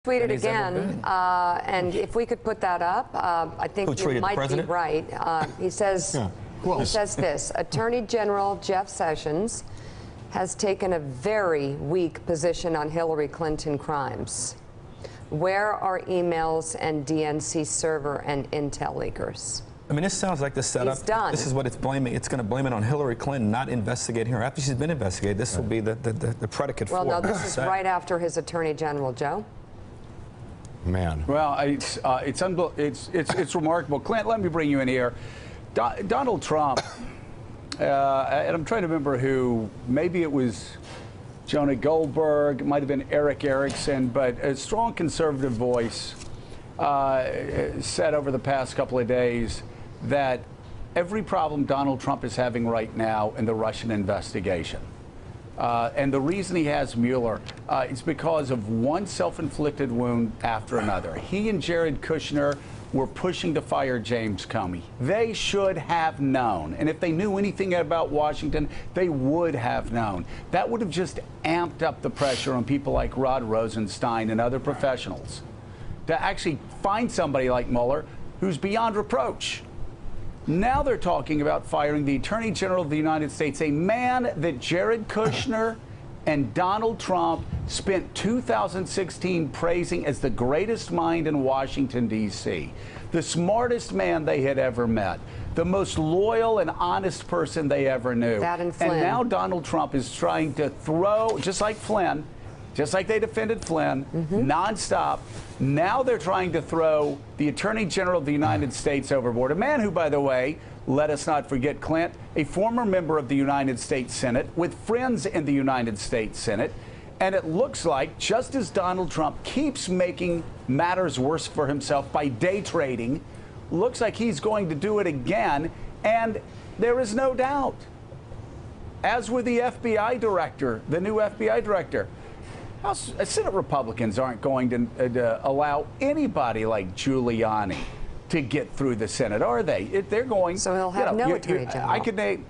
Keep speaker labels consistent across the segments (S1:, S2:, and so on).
S1: tweeted again, and if we could put that up, I think you might be right. He says, he says this: Attorney General Jeff Sessions has taken a very weak position on Hillary Clinton crimes. Where are emails and DNC server and intel leakers?
S2: I mean, this sounds like the setup.
S1: He's done.
S2: This is what it's blaming. It's going to blame it on Hillary Clinton, not investigating her. After she's been investigated, this will be the predicate for it.
S1: Well, no, this is right after his Attorney General, Joe.
S3: Man.
S4: Well, it's remarkable. Clint, let me bring you in here. Donald Trump, and I'm trying to remember who, maybe it was Jonah Goldberg, it might have been Eric Erickson, but a strong conservative voice said over the past couple of days that every problem Donald Trump is having right now in the Russian investigation, and the reason he has Mueller, is because of one self-inflicted wound after another. He and Jared Kushner were pushing to fire James Comey. They should have known. And if they knew anything about Washington, they would have known. That would have just amped up the pressure on people like Rod Rosenstein and other professionals to actually find somebody like Mueller who's beyond reproach. Now they're talking about firing the Attorney General of the United States, a man that Jared Kushner and Donald Trump spent 2016 praising as the greatest mind in Washington, D.C., the smartest man they had ever met, the most loyal and honest person they ever knew.
S1: That and Flynn.
S4: And now Donald Trump is trying to throw, just like Flynn, just like they defended Flynn, nonstop. Now they're trying to throw the Attorney General of the United States overboard. A man who, by the way, let us not forget, Clint, a former member of the United States Senate with friends in the United States Senate. And it looks like, just as Donald Trump keeps making matters worse for himself by day trading, looks like he's going to do it again. And there is no doubt, as with the FBI director, the new FBI director, House Senate Republicans aren't going to allow anybody like Giuliani to get through the Senate, are they? They're going.
S1: So he'll have no Attorney General.
S4: I could name.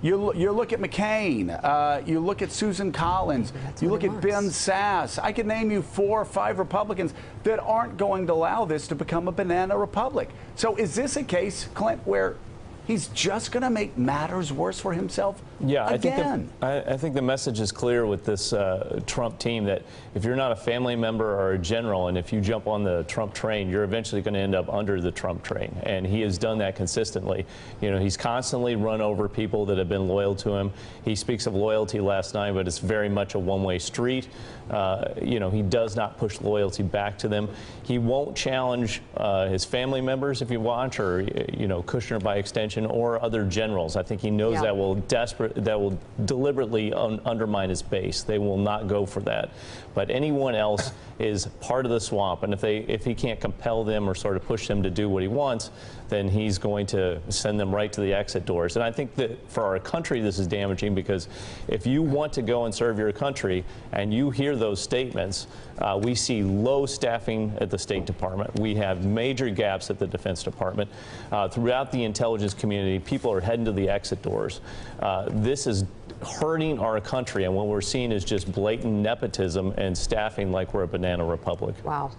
S4: You look at McCain. You look at Susan Collins. You look at Ben Sasse. I could name you 4 or 5 Republicans that aren't going to allow this to become a banana republic. So is this a case, Clint, where he's just going to make matters worse for himself?
S5: Yeah,
S4: again.
S5: I think the message is clear with this Trump team that if you're not a family member or a general, and if you jump on the Trump train, you're eventually going to end up under the Trump train. And he has done that consistently. You know, he's constantly run over people that have been loyal to him. He speaks of loyalty last night, but it's very much a one-way street. You know, he does not push loyalty back to them. He won't challenge his family members, if you watch, or, you know, Kushner by extension, or other generals. I think he knows that will deliberately undermine his base. They will not go for that. But anyone else is part of the swamp, and if he can't compel them or sort of push them to do what he wants, then he's going to send them right to the exit doors. And I think that for our country, this is damaging, because if you want to go and serve your country and you hear those statements, we see low staffing at the State Department. We have major gaps at the Defense Department. Throughout the intelligence community, people are heading to the exit doors. This is hurting our country, and what we're seeing is just blatant nepotism and staffing like we're a banana republic.
S1: Wow.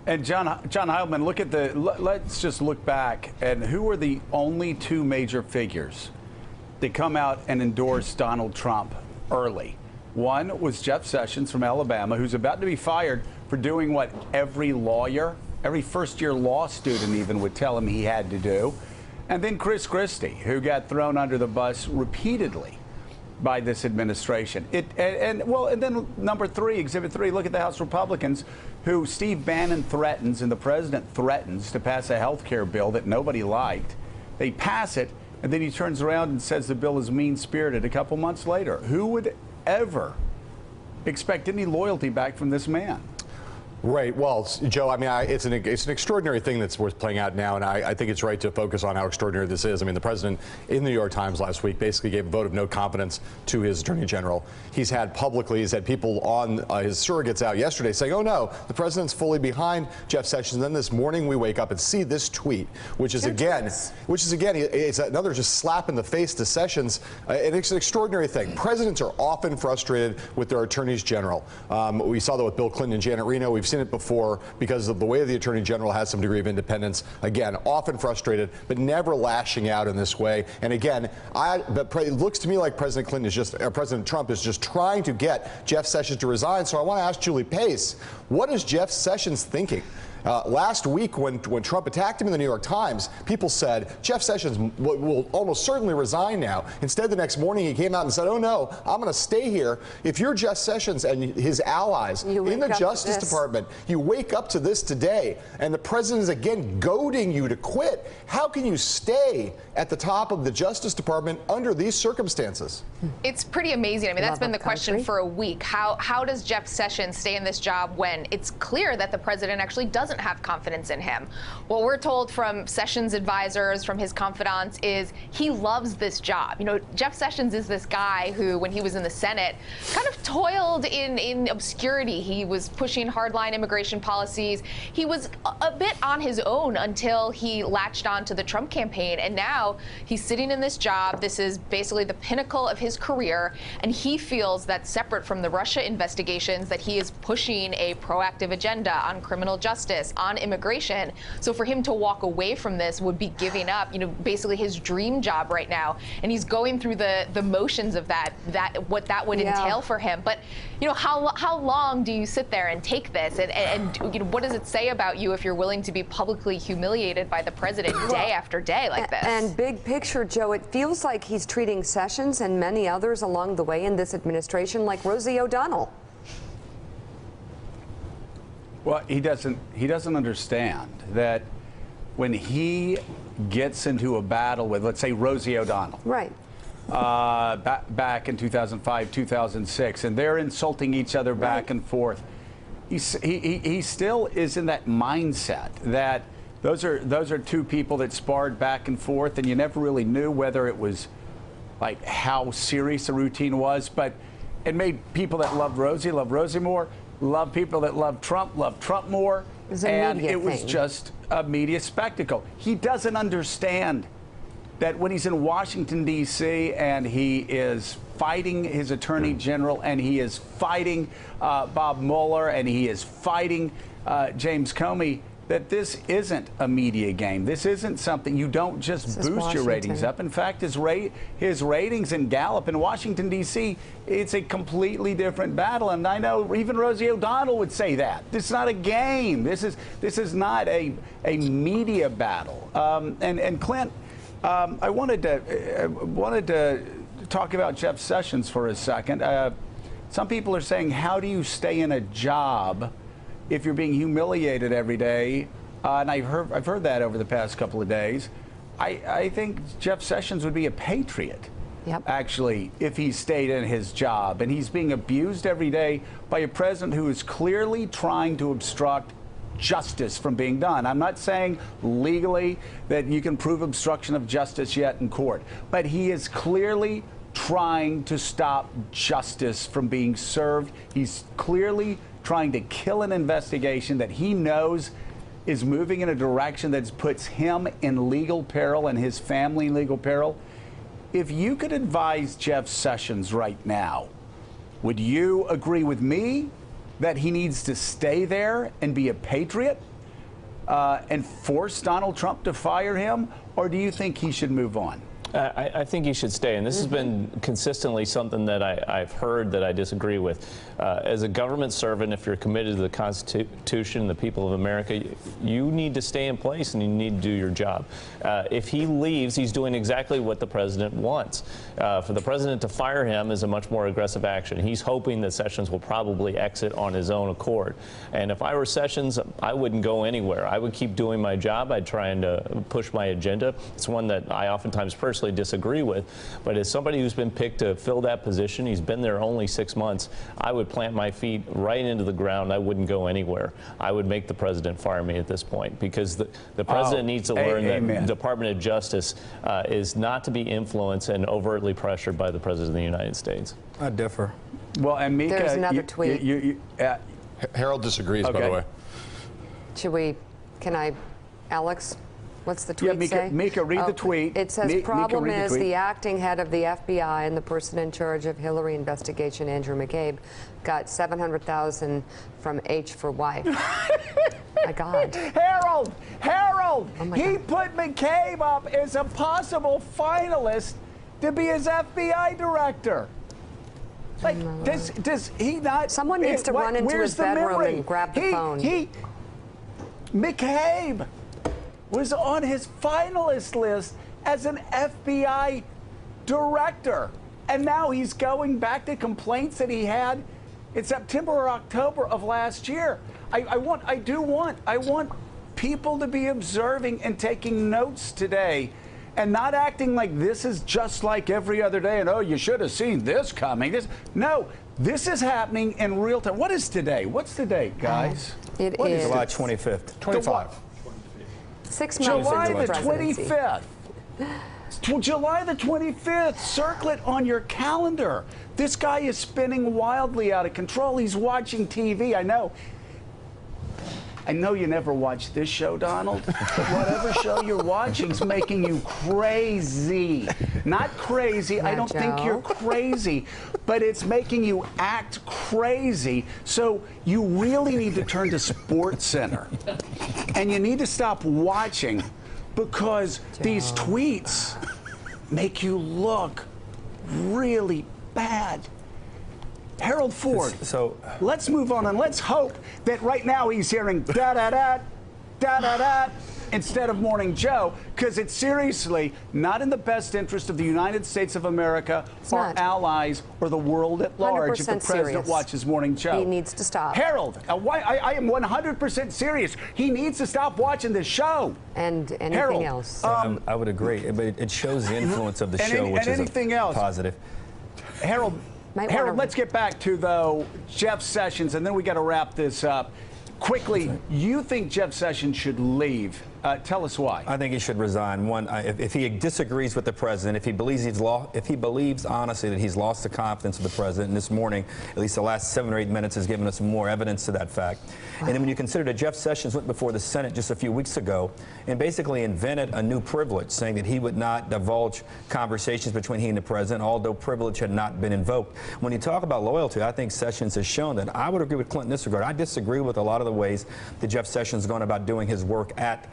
S4: And John Heilman, look at let's just look back and who were the only 2 major figures that come out and endorse Donald Trump early. One was Jeff Sessions from Alabama, who's about to be fired for doing what every lawyer, every first-year law student even would tell him he had to do. And then Chris Christie, who got thrown under the bus repeatedly by this administration. And then number 3, Exhibit 3, look at the House Republicans, who Steve Bannon threatens and the president threatens to pass a health care bill that nobody liked. They pass it, and then he turns around and says the bill is mean-spirited a couple months later. Who would ever expect any loyalty back from this man?
S3: Right. Well, Joe, I mean, it's an extraordinary thing that's worth playing out now, and I think it's right to focus on how extraordinary this is. I mean, the president in the New York Times last week basically gave a vote of no confidence to his attorney general. He's had people on his surrogates out yesterday saying, oh, no, the president's fully behind Jeff Sessions. And then this morning we wake up and see this tweet, which is again, it's another just slap in the face to Sessions. And it's an extraordinary thing. Presidents are often frustrated with their attorneys general. We saw that with Bill Clinton and Janet Reno. We've seen it before because of the way the Attorney General has some degree of independence. Again, often frustrated, but never lashing out in this way. And again, it looks to me like President Trump is just trying to get Jeff Sessions to resign. So I want to ask Julie Pace, what is Jeff Sessions thinking? Last week, when Trump attacked him in the New York Times, people said Jeff Sessions will almost certainly resign now. Instead, the next morning, he came out and said, oh, no, I'm going to stay here. If you're Jeff Sessions and his allies in the Justice Department, you wake up to this today, and the president is again goading you to quit. How can you stay at the top of the Justice Department under these circumstances?
S6: It's pretty amazing. I mean, that's been the question for a week. How does Jeff Sessions stay in this job when it's clear that the president actually doesn't have confidence in him? What we're told from Sessions' advisors, from his confidants, is he loves this job. You know, Jeff Sessions is this guy who, when he was in the Senate, kind of toiled in obscurity. He was pushing hardline immigration policies. He was a bit on his own until he latched on to the Trump campaign. And now he's sitting in this job. This is basically the pinnacle of his career. And he feels that separate from the Russia investigations, that he is pushing a proactive agenda on criminal justice, on immigration. So for him to walk away from this would be giving up, you know, basically his dream job right now. And he's going through the motions of what that would entail for him. But, you know, how long do you sit there and take this? And you know, what does it say about you if you're willing to be publicly humiliated by the president day after day like this?
S1: And big picture, Joe, it feels like he's treating Sessions and many others along the way in this administration like Rosie O'Donnell.
S4: Well, he doesn't understand that when he gets into a battle with, let's say, Rosie O'Donnell,
S1: right,
S4: back in 2005, 2006, and they're insulting each other back and forth, he still is in that mindset that those are two people that sparred back and forth, and you never really knew whether it was like how serious the routine was, but it made people that loved Rosie more. Love people that love Trump more, and it was just a media spectacle. He doesn't understand that when he's in Washington, D.C., and he is fighting his attorney general, and he is fighting Bob Mueller, and he is fighting James Comey, that this isn't a media game. This isn't something you don't just boost your ratings up. In fact, his ratings in Gallup in Washington, D.C., it's a completely different battle. And I know even Rosie O'Donnell would say that. This is not a game. This is not a media battle. And Clint, I wanted to talk about Jeff Sessions for a second. Some people are saying, how do you stay in a job if you're being humiliated every day? And I've heard that over the past couple of days. I think Jeff Sessions would be a patriot, actually, if he stayed in his job. And he's being abused every day by a president who is clearly trying to obstruct justice from being done. I'm not saying legally that you can prove obstruction of justice yet in court, but he is clearly trying to stop justice from being served. He's clearly trying to kill an investigation that he knows is moving in a direction that puts him in legal peril and his family in legal peril. If you could advise Jeff Sessions right now, would you agree with me that he needs to stay there and be a patriot and force Donald Trump to fire him, or do you think he should move on?
S5: I think he should stay, and this has been consistently something that I've heard that I disagree with. As a government servant, if you're committed to the Constitution, the people of America, you need to stay in place and you need to do your job. If he leaves, he's doing exactly what the president wants. For the president to fire him is a much more aggressive action. He's hoping that Sessions will probably exit on his own accord. And if I were Sessions, I wouldn't go anywhere. I would keep doing my job. I'd try and push my agenda. It's one that I oftentimes personally disagree with, but as somebody who's been picked to fill that position, he's been there only 6 months, I would plant my feet right into the ground. I wouldn't go anywhere. I would make the president fire me at this point, because the president needs to learn that the Department of Justice is not to be influenced and overtly pressured by the president of the United States.
S2: I differ.
S4: Well, and Mika,
S1: there's another tweet.
S3: Harold disagrees, by the way.
S1: Should we, Alex? What's the tweet say?
S4: Mika, read the tweet.
S1: It says,
S4: Mika,
S1: problem
S4: read the
S1: is
S4: tweet.
S1: the acting head of the FBI and the person in charge of Hillary investigation, Andrew McCabe, got $700,000 from H for wife. My God.
S4: Harold,
S1: Oh my
S4: he
S1: God.
S4: put McCabe up as a possible finalist to be his FBI director. Like, does he not?
S1: Someone needs to run into
S4: where's
S1: his
S4: the
S1: bedroom
S4: memory?
S1: and grab the phone.
S4: McCabe was on his finalist list as an FBI director. And now he's going back to complaints that he had in September or October of last year. I want people to be observing and taking notes today and not acting like this is just like every other day and, oh, you should have seen this coming. No, this is happening in real time. What is today? What's the date, guys?
S1: It
S4: What
S1: is
S2: July 25th.
S3: 25.
S1: 6 months
S4: July
S1: into
S4: the
S1: presidency.
S4: 25th. July the 25th. Circle it on your calendar. This guy is spinning wildly out of control. He's watching TV. I know you never watch this show, Donald, but whatever show you're watching is making you crazy. Not crazy. I don't think you're crazy, but it's making you act crazy. So you really need to turn to SportsCenter. And you need to stop watching because these tweets make you look really bad. Harold Ford,
S2: So
S4: let's move on and let's hope that right now he's hearing da-da-da, da-da-da, instead of Morning Joe, because it's seriously not in the best interest of the United States of America, our
S1: not.
S4: allies, or the world at large if the
S1: 100%
S4: president
S1: serious.
S4: watches Morning Joe.
S1: He needs to stop.
S4: Harold, I am 100% serious. He needs to stop watching this show.
S1: And anything
S4: Harold,
S1: else.
S2: I would agree, but it shows the influence of the show, which is
S4: anything else.
S2: positive.
S4: Harold, let's get back to, though, Jeff Sessions, and then we got to wrap this up. Quickly, you think Jeff Sessions should leave. Tell us why.
S2: I think he should resign. One, if he disagrees with the president, if he believes honestly that he's lost the confidence of the president, and this morning, at least the last 7 or 8 minutes has given us more evidence to that fact. And then when you consider that Jeff Sessions went before the Senate just a few weeks ago and basically invented a new privilege, saying that he would not divulge conversations between he and the president, although privilege had not been invoked. When you talk about loyalty, I think Sessions has shown that. I would agree with Clinton in this regard. I disagree with a lot of the ways that Jeff Sessions is going about doing his work at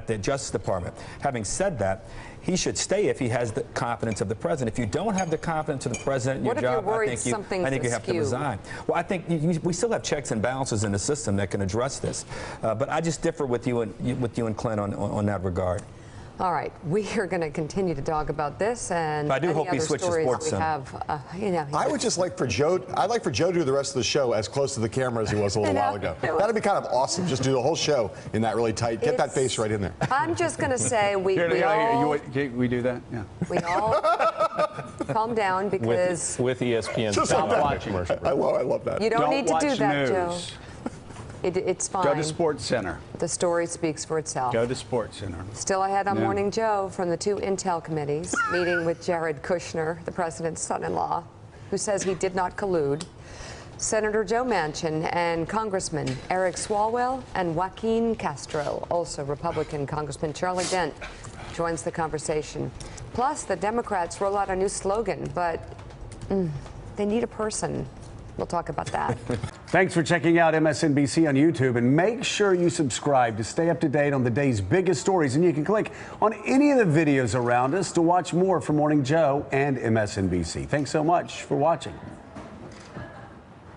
S2: the Justice Department. Having said that, he should stay if he has the confidence of the president. If you don't have the confidence of the president in your job, I think you have to resign. Well, I think we still have checks and balances in the system that can address this. But I just differ with you and Clint on that regard.
S1: All right, we are going to continue to talk about this and
S2: I do hope he switches sports.
S3: I would just like for Joe. I'd like for Joe to do the rest of the show as close to the camera as he was a little while ago. That'd be kind of awesome. Just do the whole show in that really tight. Get that face right in there.
S1: I'm just going to say we
S4: do that? Yeah.
S1: We all calm down because
S5: with ESPN.
S4: Stop watching.
S3: I love that.
S1: you don't need to do
S4: watch
S1: that,
S4: news.
S1: Joe. It's fine.
S4: Go to SportsCenter.
S1: The story speaks for itself.
S4: Go to SportsCenter.
S1: Still ahead on
S4: Yeah.
S1: Morning Joe from the 2 Intel committees, meeting with Jared Kushner, the president's son-in-law, who says he did not collude. Senator Joe Manchin and Congressman Eric Swalwell and Joaquin Castro, also Republican Congressman Charlie Dent, joins the conversation. Plus, the Democrats roll out a new slogan, but they need a person. We'll talk about that.
S4: Thanks for checking out MSNBC on YouTube, and make sure you subscribe to stay up to date on the day's biggest stories. And you can click on any of the videos around us to watch more from Morning Joe and MSNBC. Thanks so much for watching.